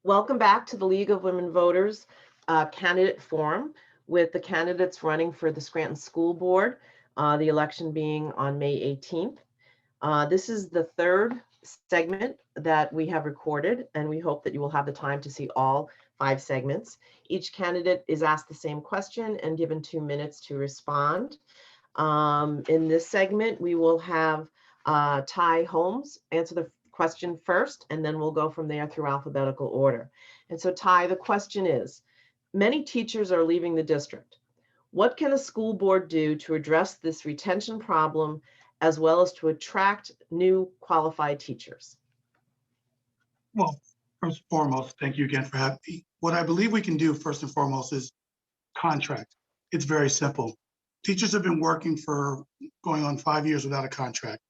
Welcome back to the League of Women Voters Candidate Forum with the candidates running for the Scranton School Board, the election being on May 18th. This is the third segment that we have recorded, and we hope that you will have the time to see all 5 segments. Each candidate is asked the same question and given 2 minutes to respond. In this segment, we will have Ty Holmes answer the question first, and then we'll go from there through alphabetical order. And so, Ty, the question is, many teachers are leaving the district. What can a school board do to address this retention problem, as well as to attract new qualified teachers? Well, first and foremost, thank you again for having me. What I believe we can do first and foremost is contract. It's very simple. Teachers have been working for going on 5 years without a contract.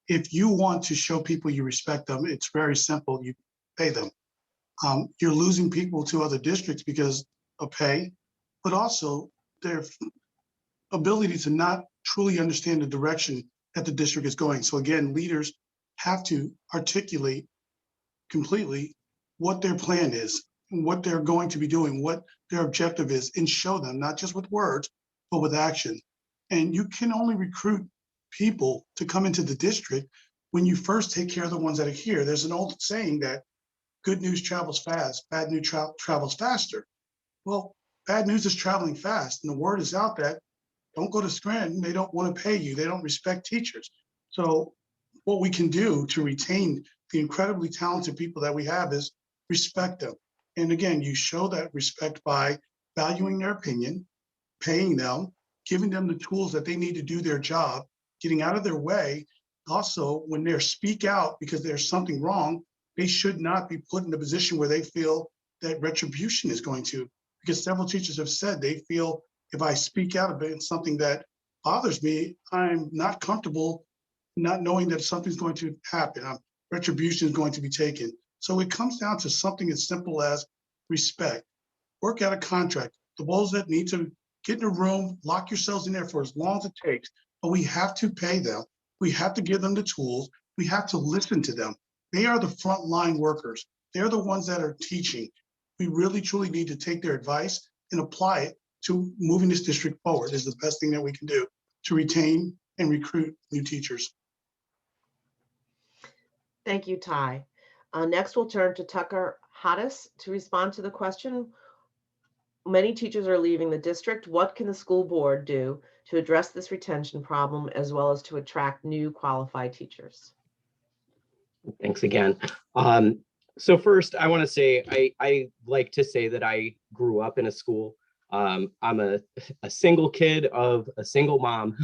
If you want to show people you respect them, it's very simple. You pay them. You're losing people to other districts because of pay, but also their ability to not truly understand the direction that the district is going. So again, leaders have to articulate completely what their plan is, what they're going to be doing, what their objective is, and show them, not just with words, but with action. And you can only recruit people to come into the district when you first take care of the ones that are here. There's an old saying that good news travels fast, bad news travels faster. Well, bad news is traveling fast, and the word is out that don't go to Scranton. They don't want to pay you. They don't respect teachers. So what we can do to retain the incredibly talented people that we have is respect them. And again, you show that respect by valuing their opinion, paying them, giving them the tools that they need to do their job, getting out of their way. Also, when they speak out because there's something wrong, they should not be put in a position where they feel that retribution is going to, because several teachers have said they feel if I speak out about something that bothers me, I'm not comfortable not knowing that something's going to happen. Retribution is going to be taken. So it comes down to something as simple as respect. Work out a contract. The ones that need to get in a room, lock yourselves in there for as long as it takes, but we have to pay them. We have to give them the tools. We have to listen to them. They are the frontline workers. They're the ones that are teaching. We really, truly need to take their advice and apply it to moving this district forward is the best thing that we can do to retain and recruit new teachers. Thank you, Ty. Next, we'll turn to Tucker Hoddes to respond to the question. Many teachers are leaving the district. What can the school board do to address this retention problem, as well as to attract new qualified teachers? Thanks again. So first, I want to say, I like to say that I grew up in a school. I'm a single kid of a single mom,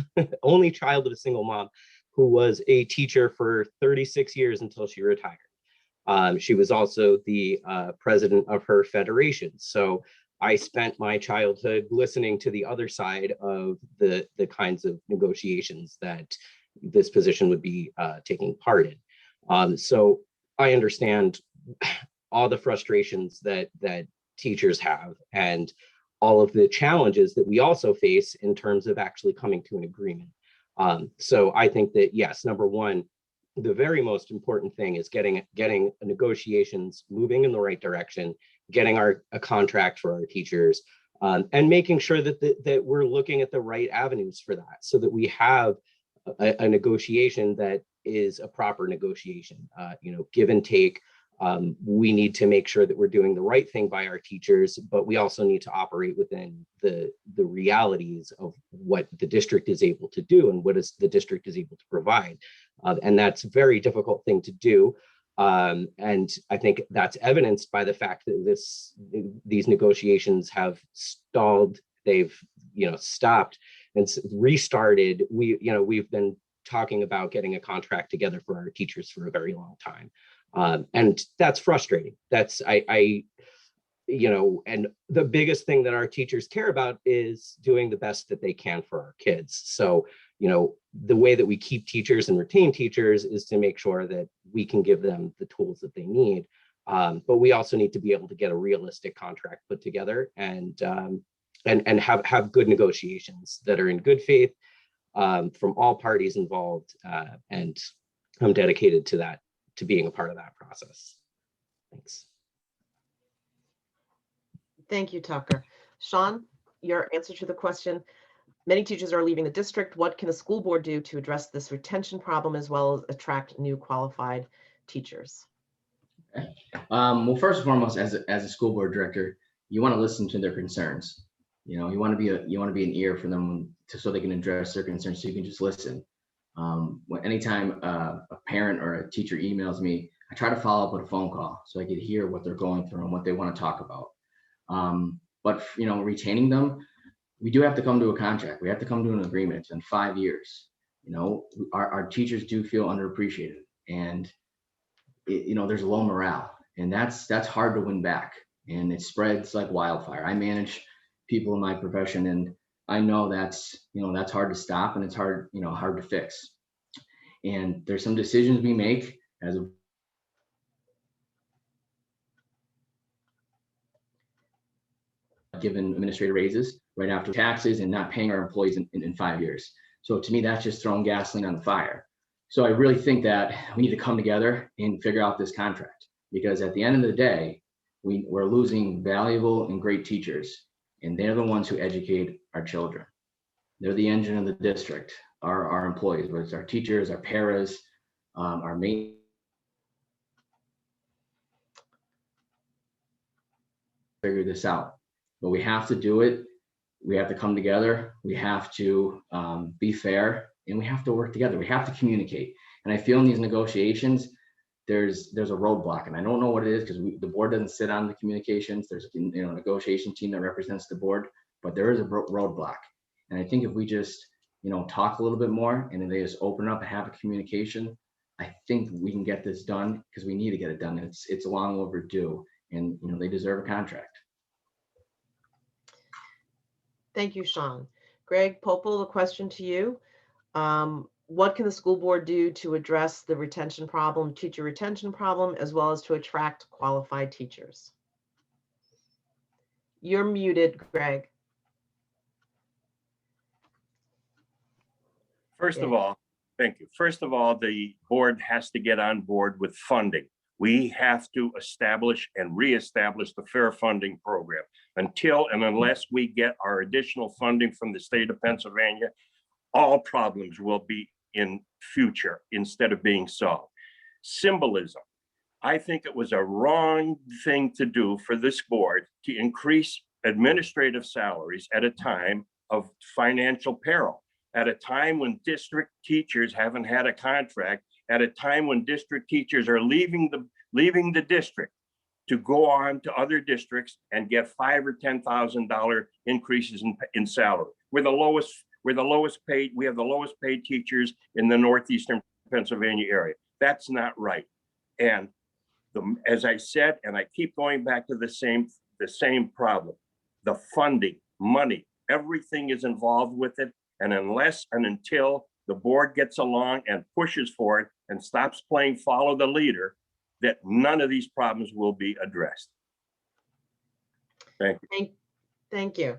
only child of a single mom, who was a teacher for 36 years until she retired. She was also the president of her federation. So I spent my childhood listening to the other side of the kinds of negotiations that this position would be taking part in. So I understand all the frustrations that teachers have and all of the challenges that we also face in terms of actually coming to an agreement. So I think that, yes, number one, the very most important thing is getting negotiations moving in the right direction, getting a contract for our teachers, and making sure that we're looking at the right avenues for that, so that we have a negotiation that is a proper negotiation. Give and take. We need to make sure that we're doing the right thing by our teachers, but we also need to operate within the realities of what the district is able to do and what the district is able to provide. And that's a very difficult thing to do. And I think that's evidenced by the fact that these negotiations have stalled. They've stopped and restarted. We've been talking about getting a contract together for our teachers for a very long time. And that's frustrating. And the biggest thing that our teachers care about is doing the best that they can for our kids. So, the way that we keep teachers and retain teachers is to make sure that we can give them the tools that they need. But we also need to be able to get a realistic contract put together and have good negotiations that are in good faith from all parties involved. And I'm dedicated to that, to being a part of that process. Thanks. Thank you, Tucker. Sean, your answer to the question. Many teachers are leaving the district. What can the school board do to address this retention problem as well as attract new qualified teachers? Well, first and foremost, as a school board director, you want to listen to their concerns. You know, you want to be an ear for them so they can address their concerns. So you can just listen. Anytime a parent or a teacher emails me, I try to follow up with a phone call so I could hear what they're going through and what they want to talk about. But you know, retaining them, we do have to come to a contract. We have to come to an agreement in 5 years. You know, our teachers do feel underappreciated, and you know, there's low morale, and that's hard to win back, and it spreads like wildfire. I manage people in my profession, and I know that's hard to stop, and it's hard to fix. And there's some decisions we make as a given administrative raises right after taxes and not paying our employees in 5 years. So to me, that's just throwing gasoline on the fire. So I really think that we need to come together and figure out this contract, because at the end of the day, we're losing valuable and great teachers, and they're the ones who educate our children. They're the engine of the district, our employees, whether it's our teachers, our paras, our main. Figure this out, but we have to do it. We have to come together. We have to be fair, and we have to work together. We have to communicate. And I feel in these negotiations, there's a roadblock, and I don't know what it is, because the board doesn't sit on the communications. There's a negotiation team that represents the board, but there is a roadblock. And I think if we just talk a little bit more, and then they just open up and have a communication, I think we can get this done, because we need to get it done. It's long overdue, and they deserve a contract. Thank you, Sean. Greg Popel, the question to you. What can the school board do to address the retention problem, teacher retention problem, as well as to attract qualified teachers? You're muted, Greg. First of all, thank you. First of all, the board has to get on board with funding. We have to establish and reestablish the fair funding program. Until and unless we get our additional funding from the state of Pennsylvania, all problems will be in future instead of being solved. Symbolism. I think it was a wrong thing to do for this board to increase administrative salaries at a time of financial peril, at a time when district teachers haven't had a contract, at a time when district teachers are leaving the district to go on to other districts and get $5,000 or $10,000 increases in salary. We're the lowest paid. We have the lowest paid teachers in the northeastern Pennsylvania area. That's not right. And as I said, and I keep going back to the same problem, the funding, money, everything is involved with it. And unless and until the board gets along and pushes for it and stops playing follow the leader, that none of these problems will be addressed. Thank you. Thank you.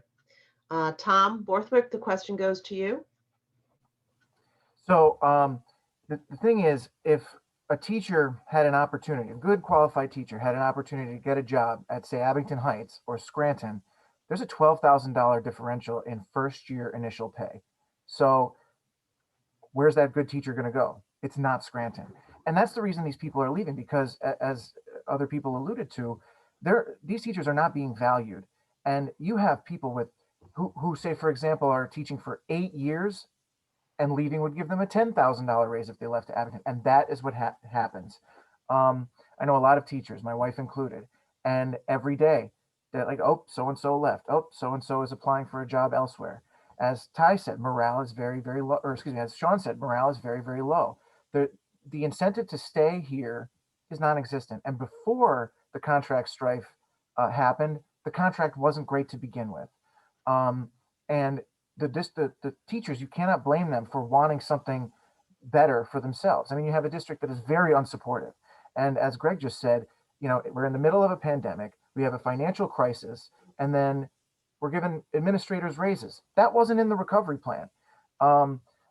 Tom Borthwick, the question goes to you. So the thing is, if a teacher had an opportunity, a good qualified teacher had an opportunity to get a job at, say, Abington Heights or Scranton, there's a $12,000 differential in first year initial pay. So where's that good teacher going to go? It's not Scranton. And that's the reason these people are leaving, because as other people alluded to, these teachers are not being valued. And you have people with who say, for example, are teaching for 8 years, and leaving would give them a $10,000 raise if they left to Abington. And that is what happens. I know a lot of teachers, my wife included, and every day they're like, oh, so-and-so left. Oh, so-and-so is applying for a job elsewhere. As Ty said, morale is very, very low, or excuse me, as Sean said, morale is very, very low. The incentive to stay here is non-existent. And before the contract strife happened, the contract wasn't great to begin with. And the teachers, you cannot blame them for wanting something better for themselves. I mean, you have a district that is very unsupportive. And as Greg just said, we're in the middle of a pandemic, we have a financial crisis, and then we're giving administrators raises. That wasn't in the recovery plan.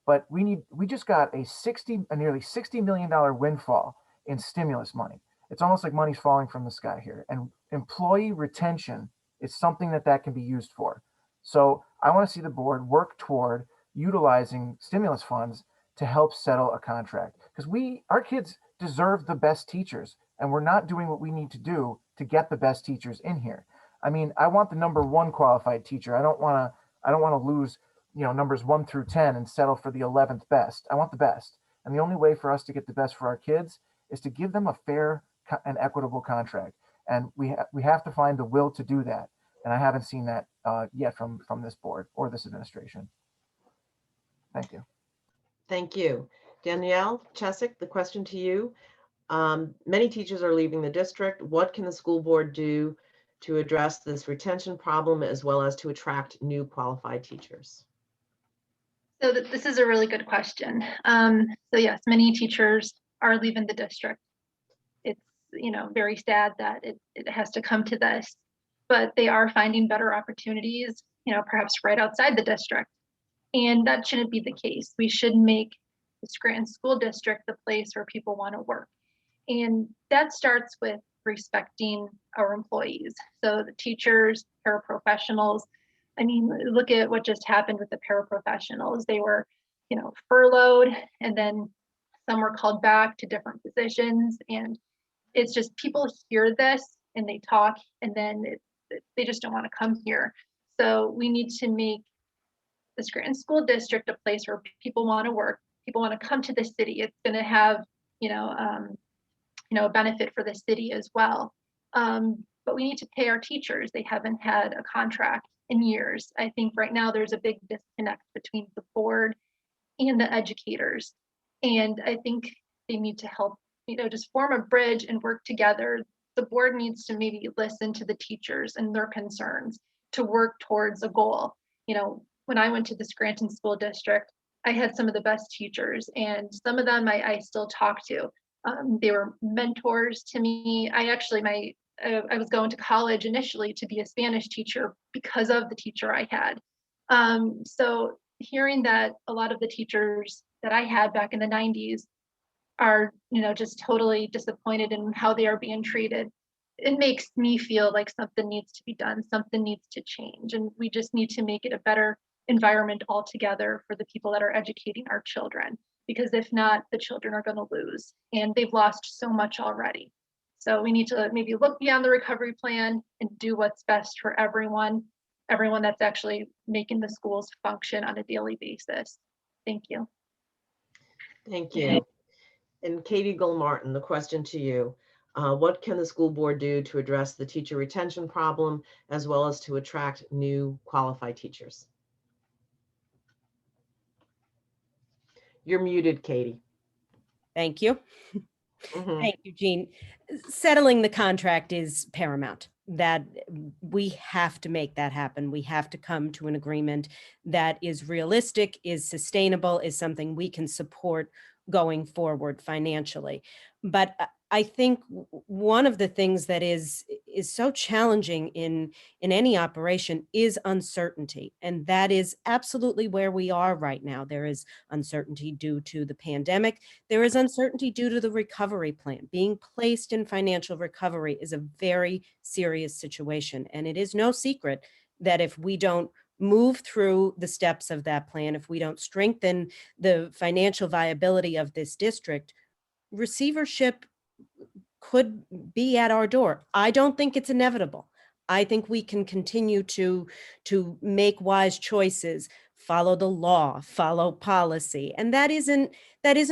But we just got a nearly $60 million windfall in stimulus money. It's almost like money's falling from the sky here. And employee retention is something that can be used for. So I want to see the board work toward utilizing stimulus funds to help settle a contract, because our kids deserve the best teachers, and we're not doing what we need to do to get the best teachers in here. I mean, I want the number one qualified teacher. I don't want to lose, numbers 1 through 10 and settle for the 11th best. I want the best. And the only way for us to get the best for our kids is to give them a fair and equitable contract. And we have to find the will to do that. And I haven't seen that yet from this board or this administration. Thank you. Thank you. Danielle Chesick, the question to you. Many teachers are leaving the district. What can the school board do to address this retention problem as well as to attract new qualified teachers? So this is a really good question. So yes, many teachers are leaving the district. It's, very sad that it has to come to this, but they are finding better opportunities, perhaps right outside the district. And that shouldn't be the case. We should make the Scranton School District the place where people want to work. And that starts with respecting our employees. So the teachers, paraprofessionals, I mean, look at what just happened with the paraprofessionals. They were, furloughed, and then some were called back to different positions. And it's just, people hear this and they talk, and then they just don't want to come here. So we need to make the Scranton School District a place where people want to work, people want to come to the city. It's going to have, a benefit for the city as well. But we need to pay our teachers. They haven't had a contract in years. I think right now there's a big disconnect between the board and the educators. And I think they need to help, just form a bridge and work together. The board needs to maybe listen to the teachers and their concerns to work towards a goal. When I went to the Scranton School District, I had some of the best teachers, and some of them I still talk to. They were mentors to me. I was going to college initially to be a Spanish teacher because of the teacher I had. So hearing that a lot of the teachers that I had back in the 90s are, just totally disappointed in how they are being treated, it makes me feel like something needs to be done, something needs to change, and we just need to make it a better environment altogether for the people that are educating our children, because if not, the children are going to lose, and they've lost so much already. So we need to maybe look beyond the recovery plan and do what's best for everyone that's actually making the schools function on a daily basis. Thank you. Thank you. And Katie Gull-Martin, the question to you. What can the school board do to address the teacher retention problem as well as to attract new qualified teachers? You're muted, Katie. Thank you. Mhm. Thank you, Jean. Settling the contract is paramount. That we have to make that happen. We have to come to an agreement that is realistic, is sustainable, is something we can support going forward financially. But I think one of the things that is so challenging in any operation is uncertainty. And that is absolutely where we are right now. There is uncertainty due to the pandemic. There is uncertainty due to the recovery plan. Being placed in financial recovery is a very serious situation. And it is no secret that if we don't move through the steps of that plan, if we don't strengthen the financial viability of this district, receivership could be at our door. I don't think it's inevitable. I think we can continue to make wise choices, follow the law, follow policy. And that isn't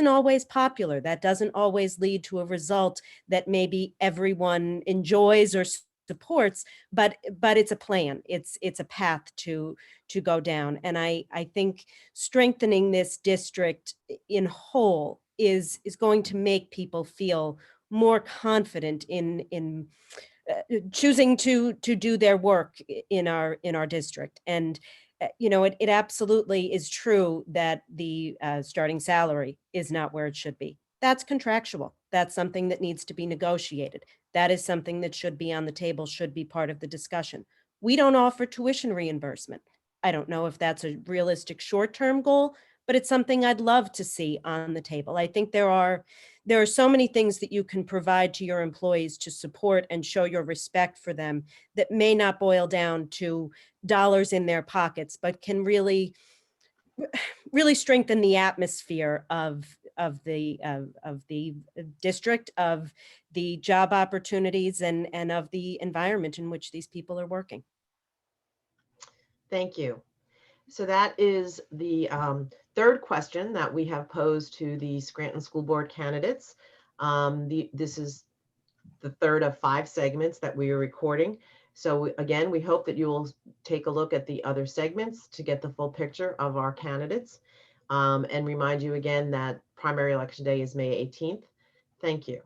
always popular. That doesn't always lead to a result that maybe everyone enjoys or supports, but it's a plan. It's a path to go down. And I think strengthening this district in whole is going to make people feel more confident in choosing to do their work in our district. And it absolutely is true that the starting salary is not where it should be. That's contractual. That's something that needs to be negotiated. That is something that should be on the table, should be part of the discussion. We don't offer tuition reimbursement. I don't know if that's a realistic short-term goal, but it's something I'd love to see on the table. I think there are there are so many things that you can provide to your employees to support and show your respect for them that may not boil down to dollars in their pockets, but can really strengthen the atmosphere of the district, of the job opportunities, and of the environment in which these people are working. Thank you. So that is the third question that we have posed to the Scranton School Board candidates. This is the third of 5 segments that we are recording. So again, we hope that you will take a look at the other segments to get the full picture of our candidates, and remind you again that primary election day is May 18th. Thank you.